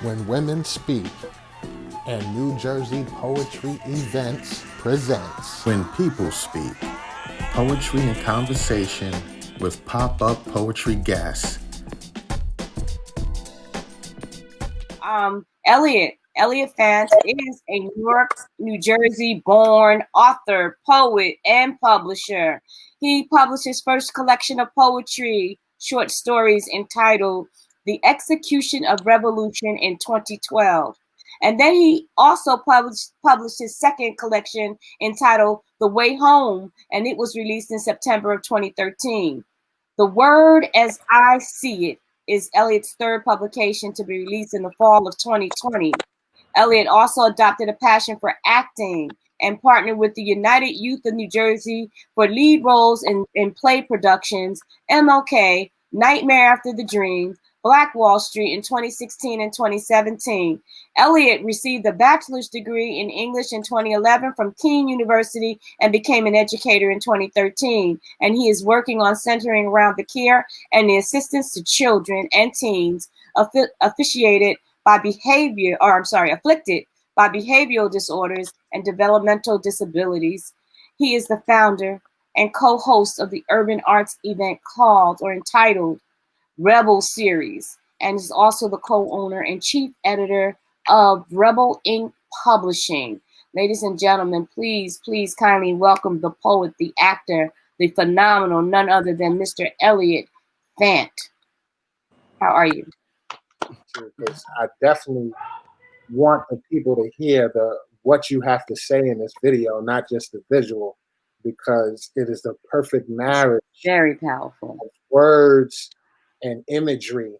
When Women Speak and New Jersey Poetry Events presents When People Speak, poetry and conversation with pop-up poetry guests. Elliott Fant is a New York, New Jersey born author, poet, and publisher. He published his first collection of poetry, short stories entitled The Execution of Revolution in 2012. And then he also published his second collection entitled The Way Home, and it was released in September of 2013. The Word as I See It is Elliott's third publication to be released in the fall of 2020. Elliott also adopted a passion for acting and partnered with the United Youth of New Jersey for lead roles in play productions MLK, Nightmare After the Dream, Black Wall Street in 2016 and 2017. Elliott received a bachelor's degree in English in 2011 from Kean University and became an educator in 2013. And he is working on centering around the care and the assistance to children and teens afflicted by behavioral disorders and developmental disabilities. He is the founder and co-host of the urban arts event called or entitled Rebel Series, and is also the co-owner and chief editor of Rebel Inc. Publishing. Ladies and gentlemen, please kindly welcome the poet, the actor, the phenomenal, none other than Mr. Elliott Fant. How are you? because I definitely want the people to hear what you have to say in this video, not just the visual, because it is the perfect marriage. Very powerful. Of words and imagery,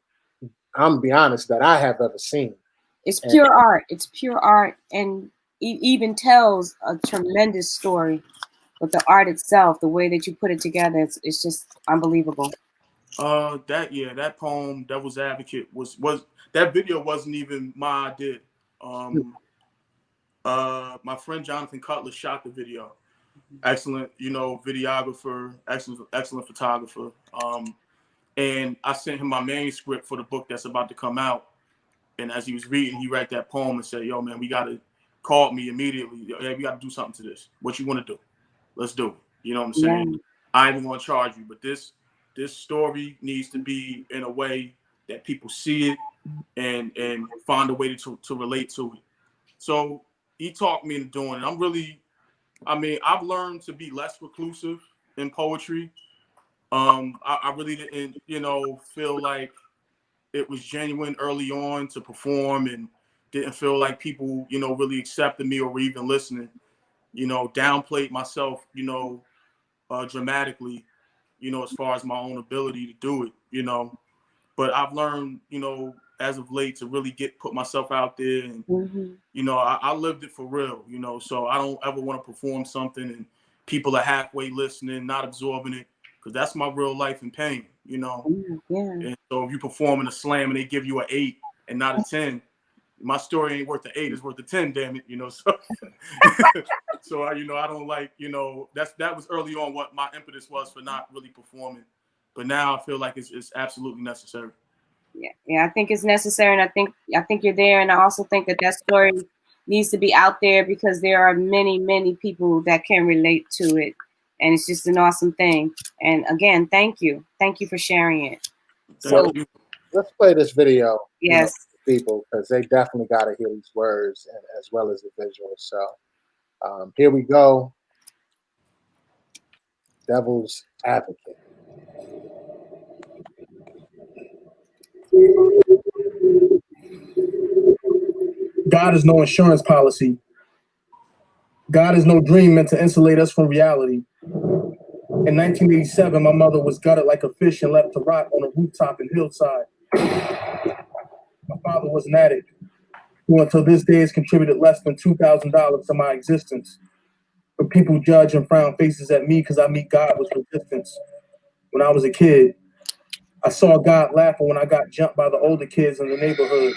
I'm gonna be honest, that I have ever seen. It's pure art. It's pure art, and it even tells a tremendous story. But the art itself, the way that you put it together, it's just unbelievable. That poem, Devil's Advocate, was that video wasn't even my idea. My friend Jonathan Cutler shot the video. Excellent, videographer, excellent photographer. And I sent him my manuscript for the book that's about to come out. And as he was reading, he read that poem and said, "Yo, man, call me immediately. Hey, we got to do something to this. What you want to do? Let's do it." You know what I'm saying? Yeah. I ain't even going to charge you, but this story needs to be in a way that people see it and find a way to relate to it. So he talked me into doing it. I've learned to be less reclusive in poetry. I really didn't, feel like it was genuine early on to perform, and didn't feel like people, really accepted me or were even listening. Downplayed myself, dramatically, as far as my own ability to do it, But I've learned, as of late, to really put myself out there, and I lived it for real, So I don't ever want to perform something and people are halfway listening, not absorbing it, because that's my real life and pain, Yeah. And so if you perform in a slam and they give you an 8 and not a 10, my story ain't worth the 8, it's worth the 10, damn it, So so I don't like, that was early on what my impetus was for not really performing, but now I feel like it's absolutely necessary. Yeah, I think it's necessary, and I think you're there, and I also think that story needs to be out there because there are many people that can relate to it, and it's just an awesome thing. And again, thank you for sharing it. Thank you. Let's play this video. Yes, people, because they definitely got to hear these words and as well as the visuals. So here we go. Devil's Advocate. God is no insurance policy. God is no dream meant to insulate us from reality. In 1987, my mother was gutted like a fish and left to rot on a rooftop in Hillside. My father was an addict who until this day has contributed less than $2,000 to my existence. But people judge and frown faces at me because I meet God with resistance. When I was a kid, I saw God laughing when I got jumped by the older kids in the neighborhood.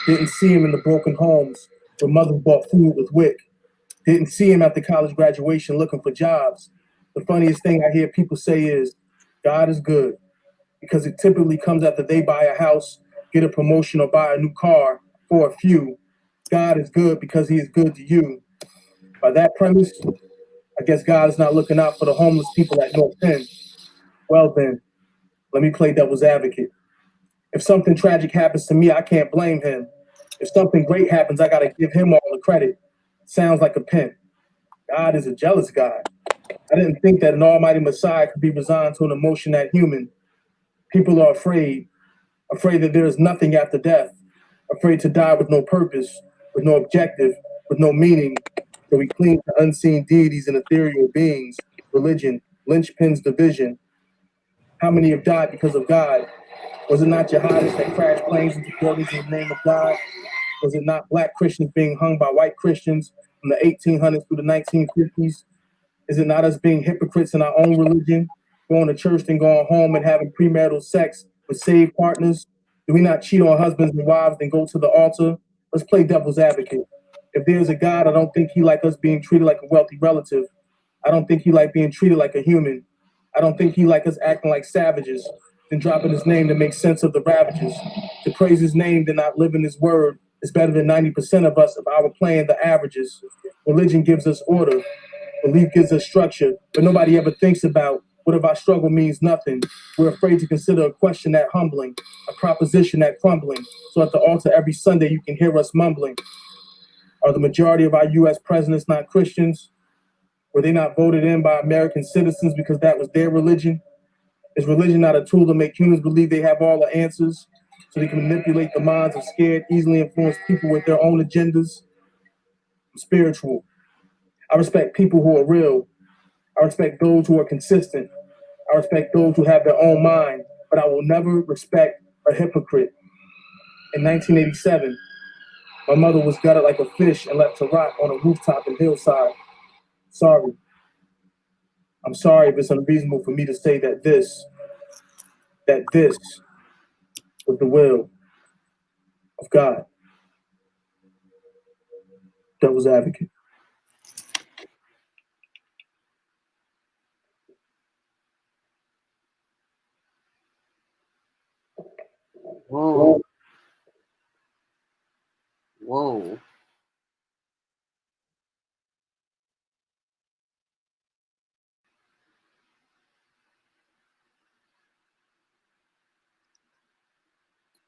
Didn't see him in the broken homes where mothers bought food with WIC. Didn't see him at the college graduation looking for jobs. The funniest thing I hear people say is, God is good, because it typically comes after they buy a house, get a promotion, or buy a new car for a few. God is good because he is good to you. By that premise, I guess God is not looking out for the homeless people at North Penn. Well then, let me play devil's advocate. If something tragic happens to me, I can't blame him. If something great happens, I gotta give him all the credit. Sounds like a pimp. God is a jealous God. I didn't think that an almighty Messiah could be resigned to an emotion that human. People are afraid that there is nothing after death, afraid to die with no purpose, with no objective, with no meaning. So we cling to unseen deities and ethereal beings, religion, linchpins, division. How many have died because of God? Was it not jihadists that crashed planes into buildings in the name of God? Was it not black Christians being hung by white Christians from the 1800s through the 1950s? Is it not us being hypocrites in our own religion, going to church and going home and having premarital sex with saved partners? Do we not cheat on husbands and wives and go to the altar? Let's play devil's advocate. If there's a God, I don't think he like us being treated like a wealthy relative. I don't think he like being treated like a human. I don't think he like us acting like savages, then dropping his name to make sense of the ravages. To praise his name, then not live in his word is better than 90% of us if I were playing the averages. Religion gives us order. Belief gives us structure, but nobody ever thinks about what if our struggle means nothing. We're afraid to consider a question that humbling, a proposition that crumbling. So at the altar every Sunday you can hear us mumbling. Are the majority of our U.S. presidents not Christians? Were they not voted in by American citizens because that was their religion? Is religion not a tool to make humans believe they have all the answers so they can manipulate the minds of scared, easily influenced people with their own agendas? I'm spiritual. I respect people who are real. I respect those who are consistent. I respect those who have their own mind, but I will never respect a hypocrite. In 1987, my mother was gutted like a fish and left to rot on a rooftop in Hillside. Sorry. I'm sorry if it's unreasonable for me to say that this was the will of God. Devil's advocate. Whoa. Whoa.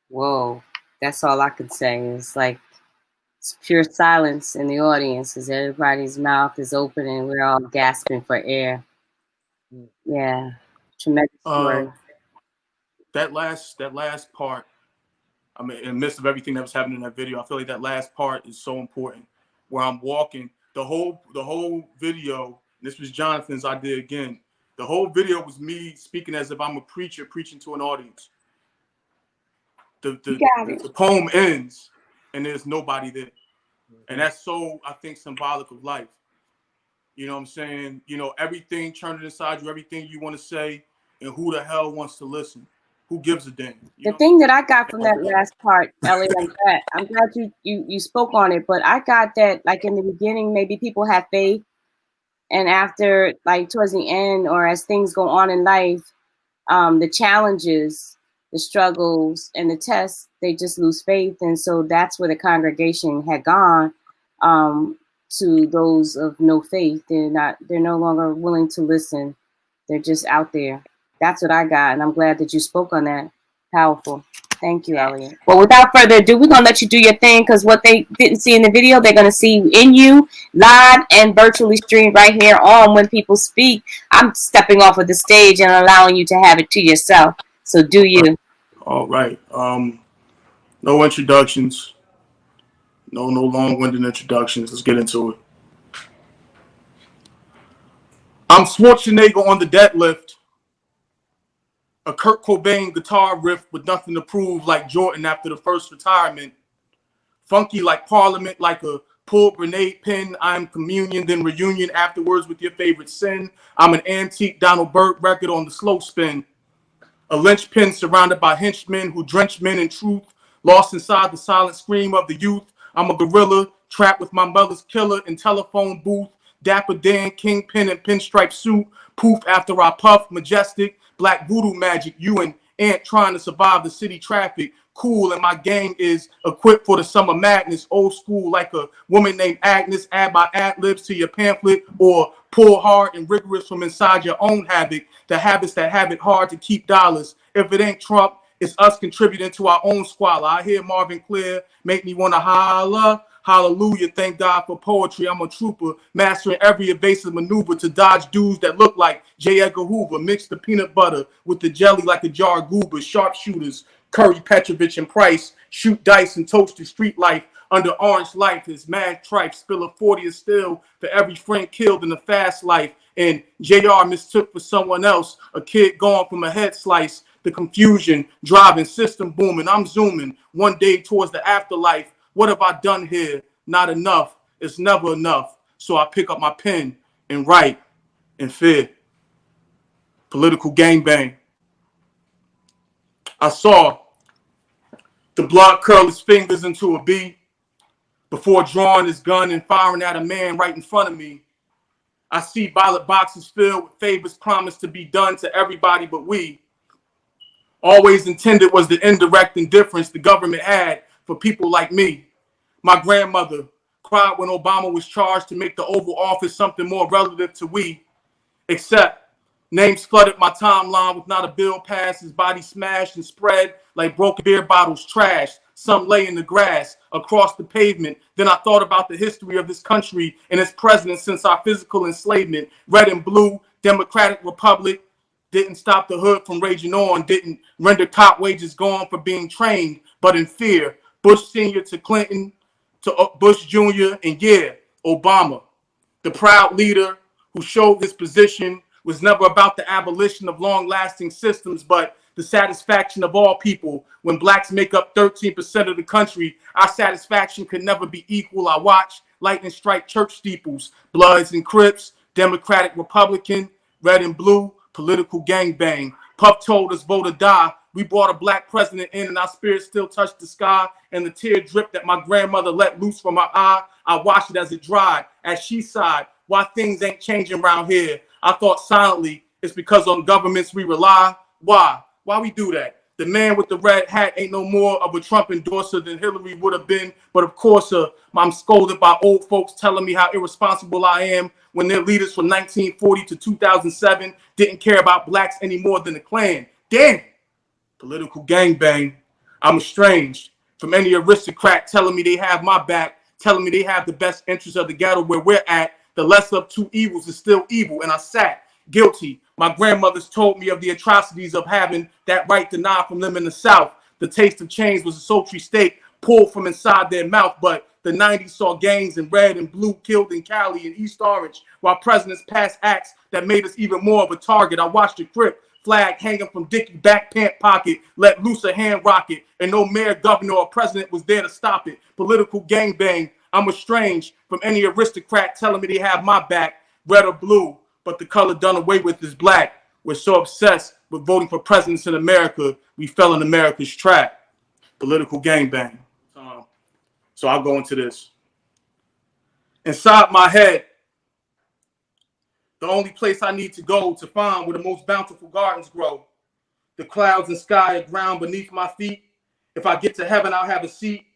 Whoa. That's all I could say. It's like it's pure silence in the audience as everybody's mouth is open and we're all gasping for air. Yeah. Tremendous story. That last part, I mean, in the midst of everything that was happening in that video, I feel like that last part is so important. Where I'm walking, the whole video. This was Jonathan's idea again. The whole video was me speaking as if I'm a preacher preaching to an audience. The poem ends, and there's nobody there, and that's so, I think, symbolic of life. You know what I'm saying? You know, everything turned inside you, everything you want to say, and who the hell wants to listen? Who gives a damn? The thing that I got from that last part, Elliott, I'm glad you spoke on it, but I got that like in the beginning, maybe people have faith, and after like towards the end or as things go on in life, the challenges, the struggles, and the tests, they just lose faith, and so that's where the congregation had gone to those of no faith. They're no longer willing to listen. They're just out there. That's what I got, and I'm glad that you spoke on that. Powerful. Thank you, Elliott. Well, without further ado, we're going to let you do your thing because what they didn't see in the video, they're going to see in you live and virtually streamed right here on When People Speak. I'm stepping off of the stage and allowing you to have it to yourself. So do you. All right. No introductions. No long-winded introductions. Let's get into it. I'm Schwarzenegger on the deadlift. A Kurt Cobain guitar riff with nothing to prove, like Jordan after the first retirement. Funky like Parliament, like a pulled grenade pin. I'm communion, then reunion afterwards with your favorite sin. I'm an antique Donald Byrd record on the slow spin. A linchpin surrounded by henchmen who drench men in truth, lost inside the silent scream of the youth. I'm a gorilla, trapped with my mother's killer in telephone booth. Dapper Dan, kingpin and pinstripe suit. Poof after I puff, majestic, black voodoo magic. You and Ant trying to survive the city traffic. cool, and my gang is equipped for the summer madness. Old school, like a woman named Agnes. Add my ad-libs to your pamphlet, or pull hard and rigorous from inside your own habit. The habits that have it hard to keep dollars. If it ain't Trump, it's us contributing to our own squalor. I hear Marvin Clear make me want to holla. Hallelujah, thank God for poetry. I'm a trooper, mastering every evasive maneuver to dodge dudes that look like J. Edgar Hoover. Mix the peanut butter with the jelly like a jar of goobers. Sharpshooters, Curry, Petrovich, and Price. Shoot dice and toast to street life. Under orange life is mad tripe. Spill a 40 of still for every friend killed in the fast life. And JR mistook for someone else. A kid gone from a head slice. The confusion, driving, system booming. I'm zooming one day towards the afterlife. What have I done here? Not enough. It's never enough. So I pick up my pen and write in fear. Political gangbang. I saw the blood curl his fingers into a B before drawing his gun and firing at a man right in front of me. I see ballot boxes filled with favors promised to be done to everybody but we. Always intended was the indirect indifference the government had for people like me. My grandmother cried when Obama was charged to make the Oval Office something more relative to we. Except names flooded my timeline with not a bill passed, his body smashed and spread like broken beer bottles trashed. Some lay in the grass across the pavement. Then I thought about the history of this country and its presidents since our physical enslavement. Red and blue, Democratic Republic, didn't stop the hood from raging on, didn't render cop wages gone for being trained, but in fear. Bush Sr. to Clinton, to Bush Jr., and yeah, Obama. The proud leader who showed his position was never about the abolition of long-lasting systems, but the satisfaction of all people. When blacks make up 13% of the country, our satisfaction could never be equal. I watch lightning strike church steeples, Bloods and Crips, Democratic, Republican, red and blue, political gangbang. Puff told us vote or die. We brought a black president in and our spirits still touched the sky, and the tear drip that my grandmother let loose from her eye, I watched it as it dried, as she sighed. Why things ain't changing around here? I thought silently, it's because on governments we rely. Why? Why we do that? The man with the red hat ain't no more of a Trump endorser than Hillary would have been. But of course, I'm scolded by old folks telling me how irresponsible I am when their leaders from 1940 to 2007 didn't care about blacks any more than the Klan. Damn! Political gangbang. I'm estranged from any aristocrat telling me they have my back, telling me they have the best interests of the ghetto where we're at. The lesser of two evils is still evil, and I sat guilty. My grandmothers told me of the atrocities of having that right denied from them in the South. The taste of change was a sultry steak pulled from inside their mouth, but the 90s saw gangs in red and blue killed in Cali and East Orange, while presidents passed acts that made us even more of a target. I watched the Crip flag hanging from Dickie's back pant pocket, let loose a hand rocket, and no mayor, governor, or president was there to stop it. Political gangbang. I'm estranged from any aristocrat telling me they have my back, red or blue, but the color done away with is black. We're so obsessed with voting for presidents in America, we fell in America's trap. Political gangbang. So I'll go into this. Inside my head, the only place I need to go to find where the most bountiful gardens grow. The clouds and sky are ground beneath my feet. If I get to heaven, I'll have a seat.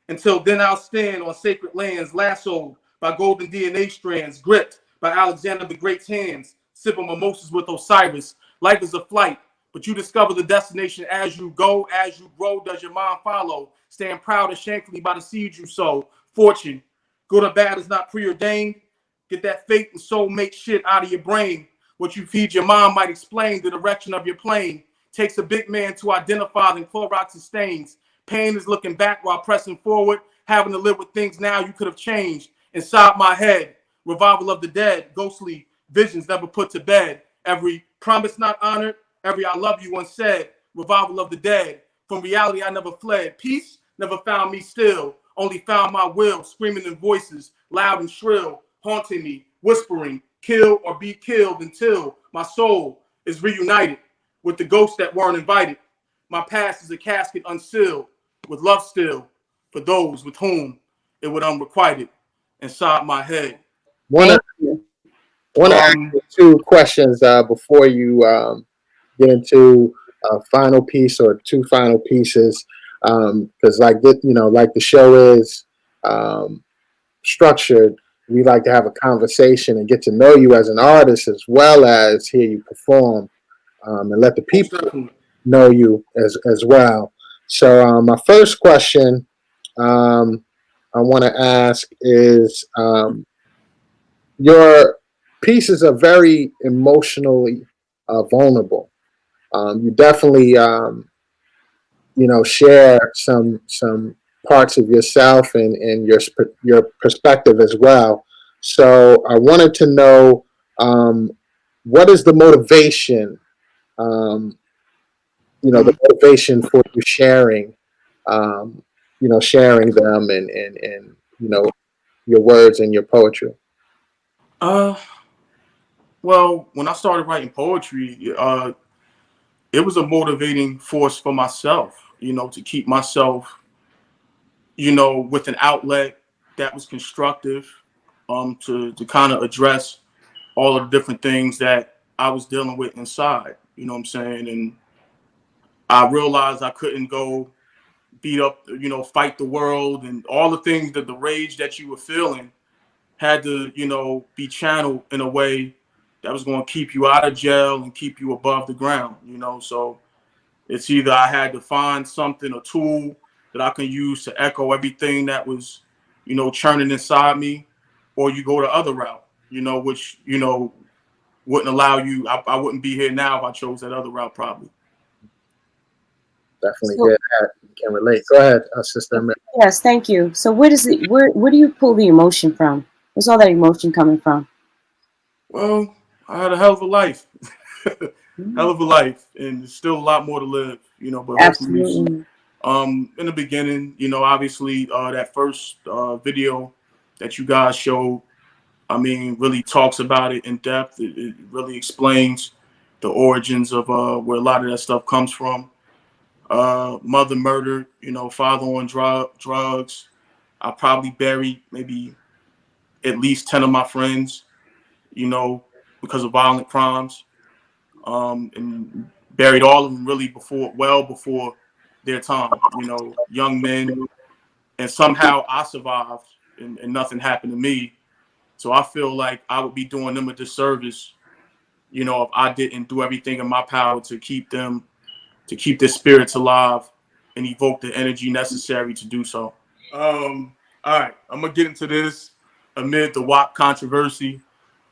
Until then, I'll stand on sacred lands, lassoed by golden DNA strands, gripped by Alexander the Great's hands, sipping mimosas with Osiris. Life is a flight, but you discover the destination as you go, as you grow. Does your mind follow? Stand proud and shamefully by the seeds you sow. Fortune, good or bad, is not preordained. Get that fate and soulmate shit out of your brain. What you feed your mind might explain the direction of your plane. Takes a big man to identify the Clorox and stains. Pain is looking back while pressing forward, having to live with things now you could have changed. Inside my head, revival of the dead, ghostly visions never put to bed. Every promise not honored, every I love you unsaid. Revival of the dead. From reality I never fled. Peace never found me still, only found my will, screaming in voices, loud and shrill, haunting me, whispering, kill or be killed until my soul is reunited with the ghosts that weren't invited. My past is a casket unsealed, with love still for those with whom it would unrequited inside my head. Want to ask you two questions before you get into a final piece or two final pieces. because like like the show is structured. We like to have a conversation and get to know you as an artist as well as hear you perform, and let the people know you as well. So my first question I want to ask is, your pieces are very emotionally vulnerable. You definitely share some parts of yourself and your perspective as well. So I wanted to know, what is the motivation, um, the motivation for you sharing, sharing them and your words and your poetry. Well, when I started writing poetry, it was a motivating force for myself, to keep myself, with an outlet that was constructive, to kind of address all of the different things that I was dealing with inside, you know what I'm saying? And I realized I couldn't go beat up, fight the world and all the things that the rage that you were feeling had to, be channeled in a way that was going to keep you out of jail and keep you above the ground, So it's either I had to find something, a tool that I can use to echo everything that was, churning inside me, or you go the other route, which, wouldn't allow you. I wouldn't be here now if I chose that other route, probably. Definitely hear that. Can relate. Go ahead, Sister Amir. Yes, thank you. So where do you pull the emotion from? Where's all that emotion coming from? Well, I had a hell of a life. Hell of a life, and there's still a lot more to live, but Absolutely. hopefully, in the beginning, obviously, that first video that you guys showed, I mean, really talks about it in depth. It really explains the origins of where a lot of that stuff comes from. Mother murdered, father on drugs. I probably buried maybe at least 10 of my friends, because of violent crimes, and buried all of them really well before their time, young men. And somehow I survived and nothing happened to me. So I feel like I would be doing them a disservice, if I didn't do everything in my power to keep their spirits alive and evoke the energy necessary to do so. All right, I'm gonna get into this amid the WAP controversy,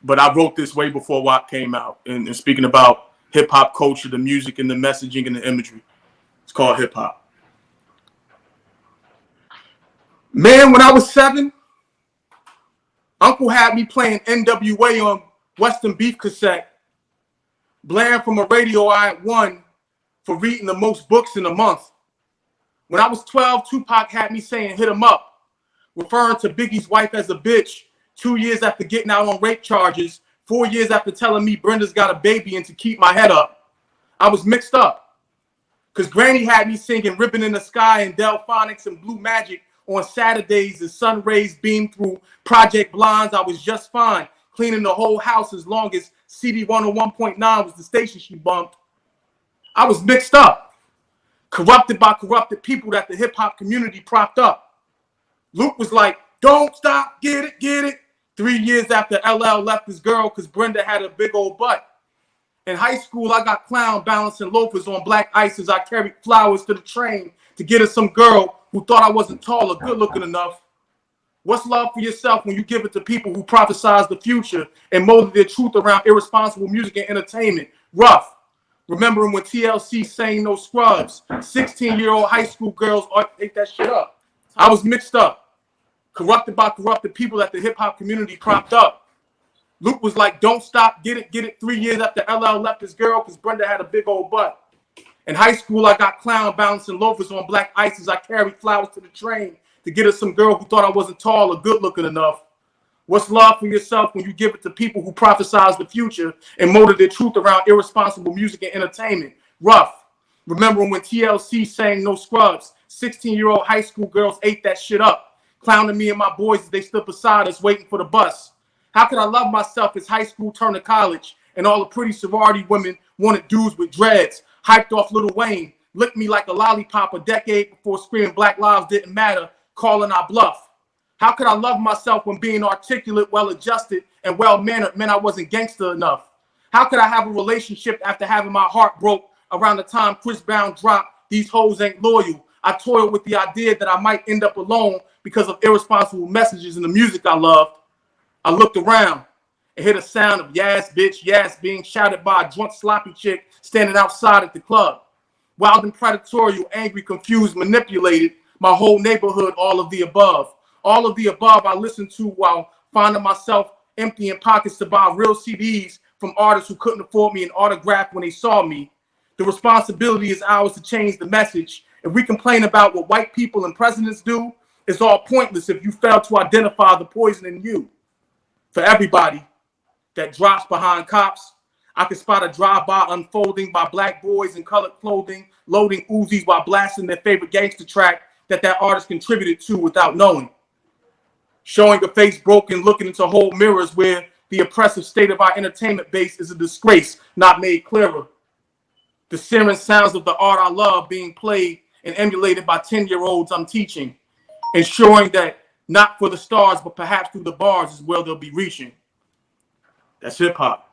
but I wrote this way before WAP came out, and speaking about hip hop culture, the music and the messaging and the imagery. It's called hip hop. Man, when I was 7, Uncle had me playing NWA on Western Beef cassette, blaring from a radio I had won for reading the most books in a month. When I was 12, Tupac had me saying hit him up, referring to Biggie's wife as a bitch 2 years after getting out on rape charges, 4 years after telling me Brenda's got a baby and to keep my head up. I was mixed up because Granny had me singing Ribbon in the Sky and Delphonics and Blue Magic on Saturdays as sun rays beamed through project blinds. I was just fine, cleaning the whole house as long as CD 101.9 was the station she bumped. I was mixed up, corrupted by corrupted people that the hip hop community propped up. Luke was like, don't stop, get it, get it. 3 years after LL left his girl because Brenda had a big old butt. In high school, I got clown balancing loafers on black ice as I carried flowers to the train to get her some girl who thought I wasn't tall or good looking enough. What's love for yourself when you give it to people who prophesize the future and molded their truth around irresponsible music and entertainment? Rough. Remembering when TLC sang No Scrubs, 16-year-old high school girls ate that shit up. I was mixed up, corrupted by corrupted people that the hip hop community propped up. Luke was like, don't stop, get it. 3 years after LL left his girl because Brenda had a big old butt. In high school, I got clown bouncing loafers on black ice as I carried flowers to the train to get her some girl who thought I wasn't tall or good looking enough. What's love for yourself when you give it to people who prophesize the future and molded their truth around irresponsible music and entertainment? Rough. Remembering when TLC sang No Scrubs, 16-year-old high school girls ate that shit up, clowning me and my boys as they stood beside us waiting for the bus. How could I love myself as high school turned to college and all the pretty sorority women wanted dudes with dreads, hyped off Lil Wayne, licked me like a lollipop a decade before screaming Black lives didn't matter, calling our bluff. How could I love myself when being articulate, well-adjusted, and well-mannered meant I wasn't gangster enough? How could I have a relationship after having my heart broke around the time Chris Brown dropped These Hoes Ain't Loyal? I toiled with the idea that I might end up alone because of irresponsible messages in the music I loved. I looked around and heard a sound of "Yas, bitch, yas" being shouted by a drunk, sloppy chick standing outside at the club. Wild and predatorial, angry, confused, manipulated, my whole neighborhood, all of the above. All of the above I listened to while finding myself emptying pockets to buy real CDs from artists who couldn't afford me an autograph when they saw me. The responsibility is ours to change the message. If we complain about what white people and presidents do, it's all pointless if you fail to identify the poison in you. For everybody that drops behind cops, I can spot a drive-by unfolding by black boys in colored clothing, loading Uzis while blasting their favorite gangster track that artist contributed to without knowing. Showing a face broken, looking into whole mirrors where the oppressive state of our entertainment base is a disgrace not made clearer. The searing sounds of the art I love being played and emulated by 10-year-olds I'm teaching, ensuring that not for the stars, but perhaps through the bars is where they'll be reaching. That's hip hop.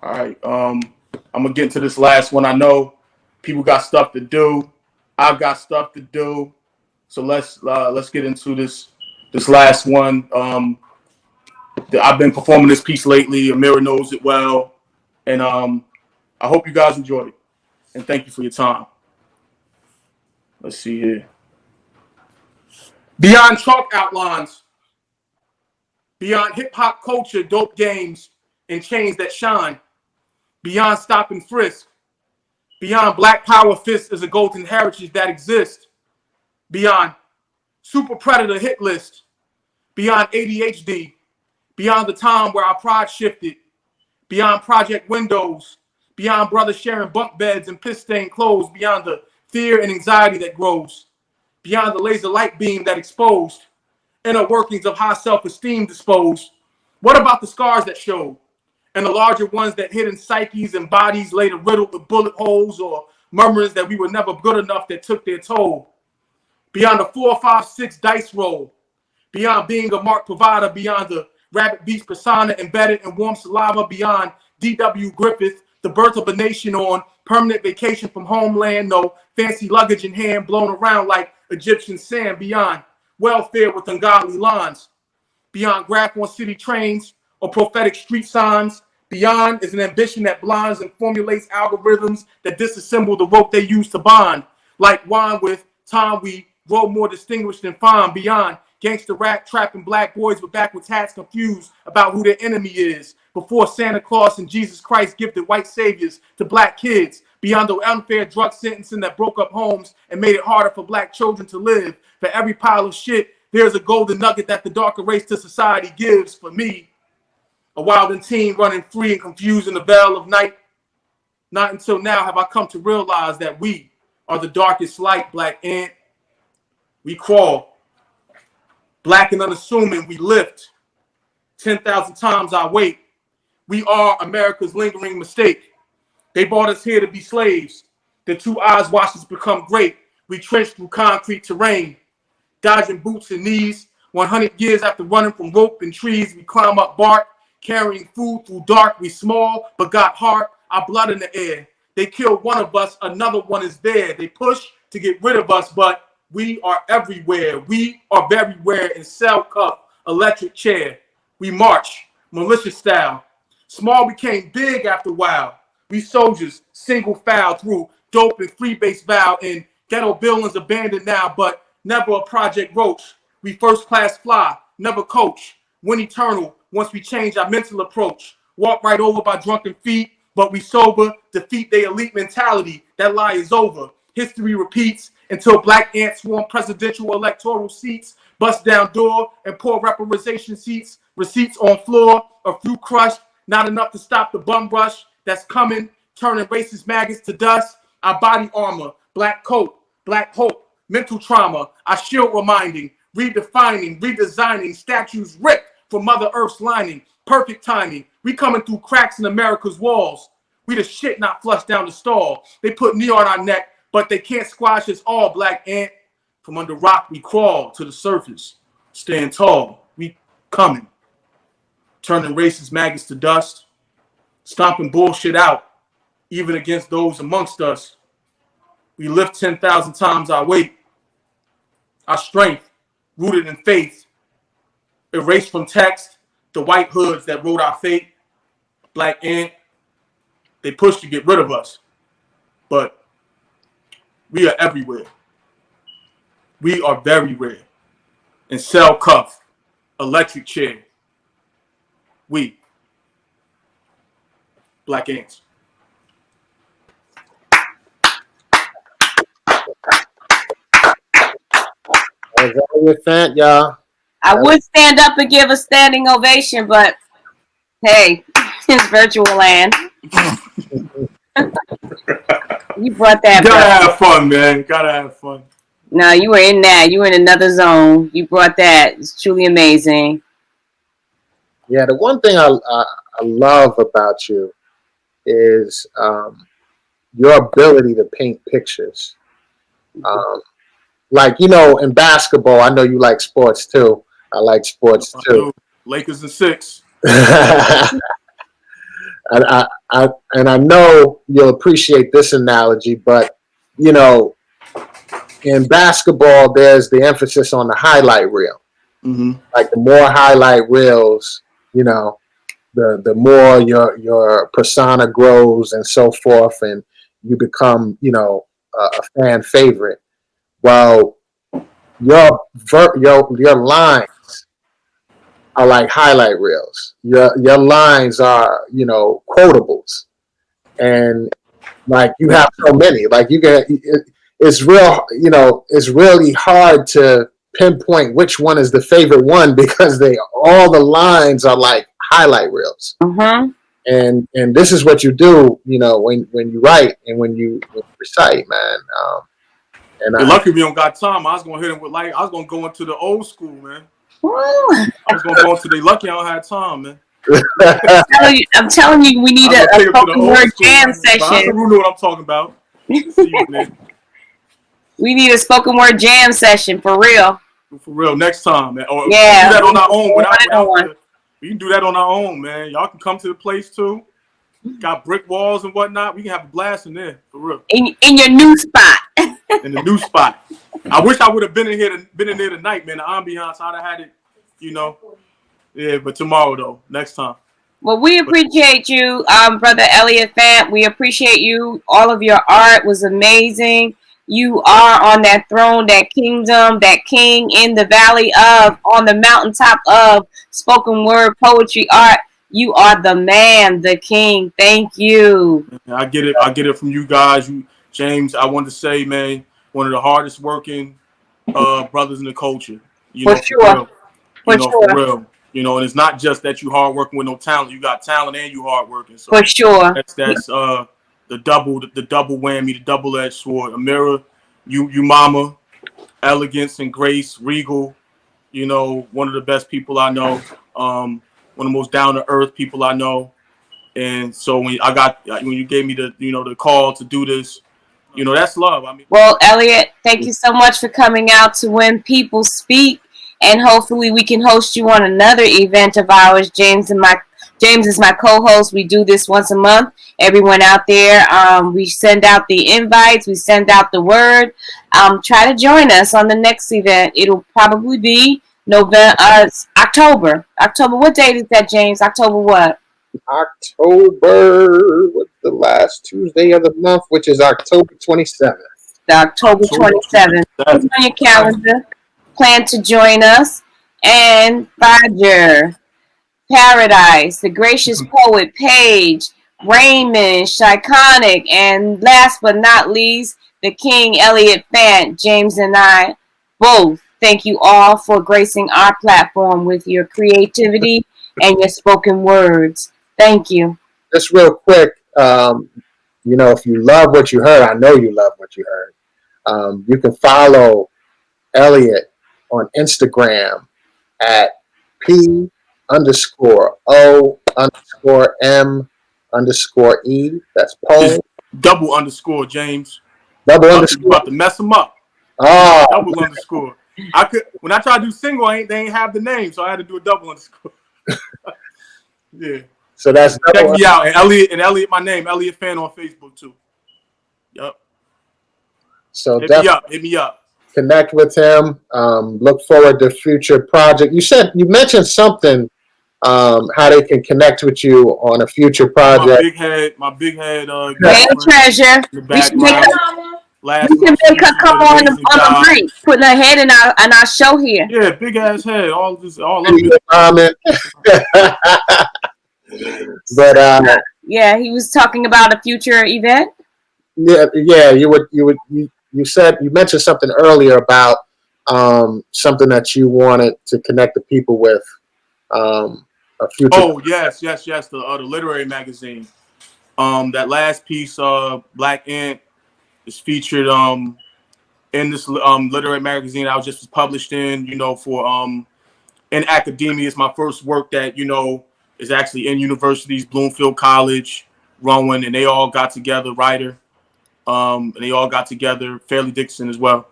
All right, I'm gonna get into this last one. I know people got stuff to do. I've got stuff to do. So let's get into this last one. I've been performing this piece lately. Amira knows it well, and I hope you guys enjoyed it. And thank you for your time. Let's see here. Beyond chalk outlines, beyond hip hop culture, dope games, and chains that shine, beyond stop and frisk, beyond black power fists is a golden heritage that exists, beyond super predator hit list, beyond ADHD, beyond the time where our pride shifted, beyond project windows, beyond brothers sharing bunk beds and piss-stained clothes, beyond the fear and anxiety that grows, beyond the laser light beam that exposed, inner workings of high self-esteem disposed. What about the scars that showed? And the larger ones that hid in psyches and bodies later riddled with bullet holes or murmurings that we were never good enough that took their toll. Beyond the 4, 5, 6 dice roll, beyond being a marked provider, beyond the rabbit beast persona embedded in warm saliva, beyond D.W. Griffith, the birth of a nation on permanent vacation from homeland, no fancy luggage in hand, blown around like Egyptian sand, beyond welfare with ungodly lines, beyond graph on city trains or prophetic street signs, beyond is an ambition that blinds and formulates algorithms that disassemble the rope they use to bond. Like wine with time, we grow more distinguished and fine. Beyond gangster rap, trapping black boys with backwards hats confused about who their enemy is. Before Santa Claus and Jesus Christ gifted white saviors to black kids. Beyond the unfair drug sentencing that broke up homes and made it harder for black children to live. For every pile of shit, there's a golden nugget that the darker race to society gives. For me, a wild and teen running free and confused in the veil of night. Not until now have I come to realize that we are the darkest light, black ant. We crawl. Black and unassuming, we lift. 10,000 times our weight. We are America's lingering mistake. They brought us here to be slaves. The 2 eyes watched us become great. We trenched through concrete terrain, dodging boots and knees. 100 years after running from rope and trees, we climb up bark, carrying food through dark. We small, but got heart, our blood in the air. They killed one of us, another one is there. They push to get rid of us, but we are everywhere. We are everywhere in cell cuff, electric chair. We march, militia style. Small became big after a while. We soldiers, single file through dope and freebase vow in ghetto buildings abandoned now, but never a project roach. We first class fly, never coach. Win eternal once we change our mental approach. Walk right over by drunken feet, but we sober, defeat their elite mentality. That lie is over. History repeats until black ants swarm presidential electoral seats, bust down door and pour reparation seats, receipts on floor, a few crushed, not enough to stop the bum rush that's coming, turning racist maggots to dust. Our body armor, black coat, black hope, mental trauma, our shield reminding, redefining, redesigning, statues ripped from Mother Earth's lining, perfect timing. We coming through cracks in America's walls. We the shit not flushed down the stall. They put knee on our neck, but they can't squash us all, black ant. From under rock, we crawl to the surface. Stand tall, we coming. Turning racist maggots to dust. Stomping bullshit out, even against those amongst us. We lift 10,000 times our weight. Our strength, rooted in faith. Erased from text, the white hoods that wrote our fate. Black ant, they pushed to get rid of us. But we are everywhere. We are very rare. In cell cuff, electric chair. We, black ants. Elliott Fant, y'all. I would stand up and give a standing ovation, but hey, it's virtual land. You brought that. Gotta have fun, man. Gotta have fun. No, you were in that. You were in another zone. You brought that. It's truly amazing. Yeah, the one thing I love about you is your ability to paint pictures. Like, you know, in basketball, I know you like sports too. I like sports too. Lakers in 6. And I know you'll appreciate this analogy, but you know, in basketball, there's the emphasis on the highlight reel. Mm-hmm. Like the more highlight reels, you know, the more your persona grows and so forth, and you become, you know, a fan favorite. Well, your lines are like highlight reels. Your lines are, you know, quotables, and like you have so many. Like you can, it's real. You know, it's really hard to pinpoint which one is the favorite one because all the lines are like highlight reels. Mm-hmm. And this is what you do, you know, when you write and when you recite, man. And You're lucky we don't got time. I was gonna hit him with I was gonna go into the old school, man. Woo. I was gonna go into the lucky I don't have time, man. I'm telling you, we need a spoken word jam session. You know what I'm talking about. We need a spoken word jam session for real. For real, next time, man. Or yeah, we can do that on our own. We can do that on our own, man. Y'all can come to the place too. Got brick walls and whatnot. We can have a blast in there, for real. In your new spot. In the new spot. I wish I would have been in there tonight, man. The ambiance, I'd have had it, you know. Yeah, but tomorrow though, next time. Well, we appreciate you, Brother Elliott Fant. We appreciate you. All of your art was amazing. You are on that throne, that kingdom, that king in the valley of, on the mountaintop of spoken word poetry art. You are the man, the king. Thank you. I get it from you guys. James, I wanted to say, man, one of the hardest working brothers in the culture. You know, sure. For real. You know, and it's not just that you hard working with no talent. You got talent and you hard working. So for sure. That's the double whammy, the double-edged sword. Amira, you mama, elegance and grace, regal. You know, one of the best people I know. One of the most down to earth people I know. And so when you gave me the call to do this, you know, that's love. I mean, well, Elliott, thank you so much for coming out to When People Speak, and hopefully we can host you on another event of ours. James is my co-host. We do this once a month. Everyone out there, we send out the invites, we send out the word. Try to join us on the next event. It'll probably be October. October. What date is that, James? October what? October, what's the last Tuesday of the month, which is October 27th. October 27th. Put it on your calendar. Plan to join us. And Roger, Paradise, the gracious poet Paige, Raymond, Shyconic, and last but not least, the King Elliott Fant. James and I both thank you all for gracing our platform with your creativity and your spoken words. Thank you. Just real quick, you know, if you love what you heard, I know you love what you heard. You can follow Elliott on Instagram at P_O_M_. _E. That's Poe. It's double underscore James. Double You underscore. about to mess them up. Oh, Double underscore. I could when I try to do single, they ain't have the name, so I had to do a double underscore. Yeah. so that's Check double. me out. And Elliott, my name, Elliott Fant on Facebook too. Yep. So Hit definitely me up. connect with him. Look forward to future project. You mentioned something. How they can connect with you on a future project. My big head Hey, Treasure. in the We should make background. we should make her come on the mic, putting her head in our show here. Yeah, big ass head. All up Comment. But Yeah, he was talking about a future event. yeah, you said you mentioned something earlier about something that you wanted to connect the people with. A future. Oh yes. The literary magazine. That last piece, Black Ant, is featured in this literary magazine I was just published in. For in academia, it's my first work that is actually in universities, Bloomfield College, Rowan, and they all got together. Writer, and they all got together. Fairleigh Dickinson as well,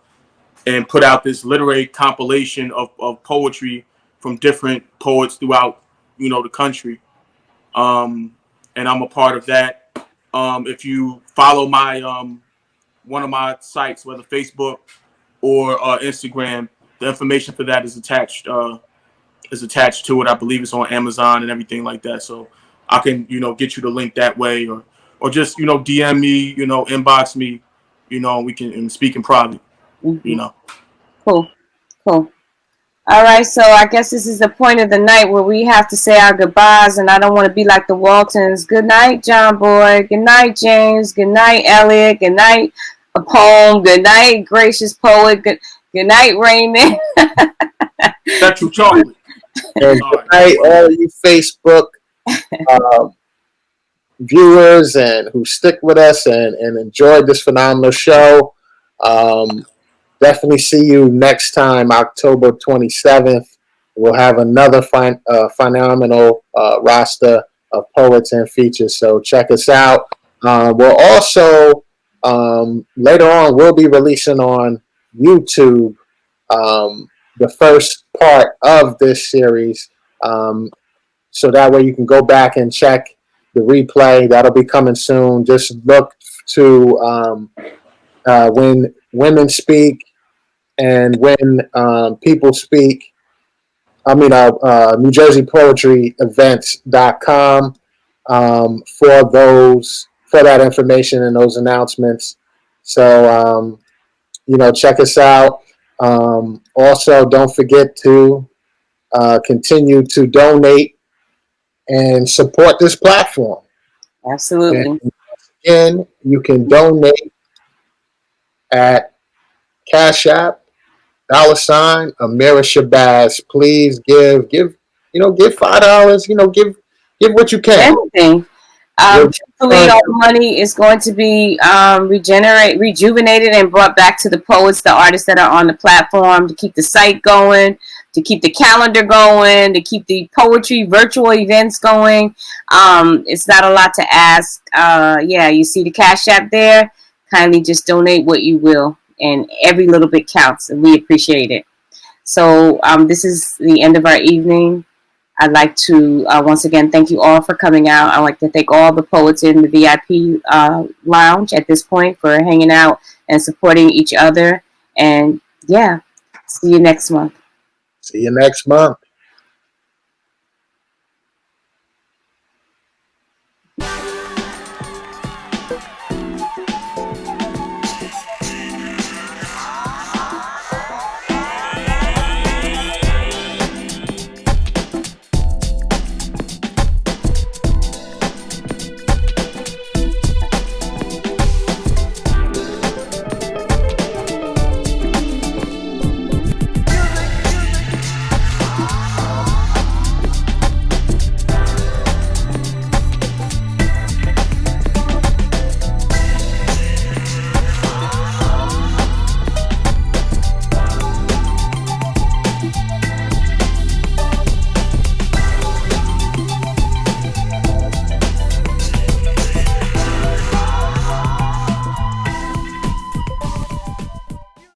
and put out this literary compilation of poetry from different poets throughout the country. And I'm a part of that. If you follow my one of my sites, whether Facebook or Instagram, the information for that is attached to it. I believe it's on Amazon and everything like that. So I can get you the link that way, or just DM me, inbox me, we can speak in private. Mm-hmm. Cool. All right, so I guess this is the point of the night where we have to say our goodbyes, and I don't want to be like the Waltons. Good night, John Boy. Good night, James. Good night, Elliott. Good night, a poem. Good night, gracious poet. Good night, Raymond. Sexual chocolate. And good night, all you Facebook viewers and who stick with us and enjoyed this phenomenal show. Definitely see you next time, October 27th. We'll have another phenomenal roster of poets and features. So check us out. We'll also, later on, we'll be releasing on YouTube the first part of this series. So that way you can go back and check the replay. That'll be coming soon. Just look to when women speak and when people speak. New Jersey Poetry Events.com for that information and those announcements. So check us out. Also, don't forget to continue to donate and support this platform. Absolutely. And again, you can donate at Cash App, $ Amira Shabazz. Please give $5. Give what you can. Anything. Truthfully, all the money is going to be rejuvenated and brought back to the poets, the artists that are on the platform, to keep the site going, to keep the calendar going, to keep the poetry virtual events going. It's not a lot to ask. You see the Cash App there. Kindly just donate what you will, and every little bit counts, and we appreciate it. So this is the end of our evening. I'd like to once again thank you all for coming out. I'd like to thank all the poets in the VIP lounge at this point for hanging out and supporting each other. And see you next month. See you next month.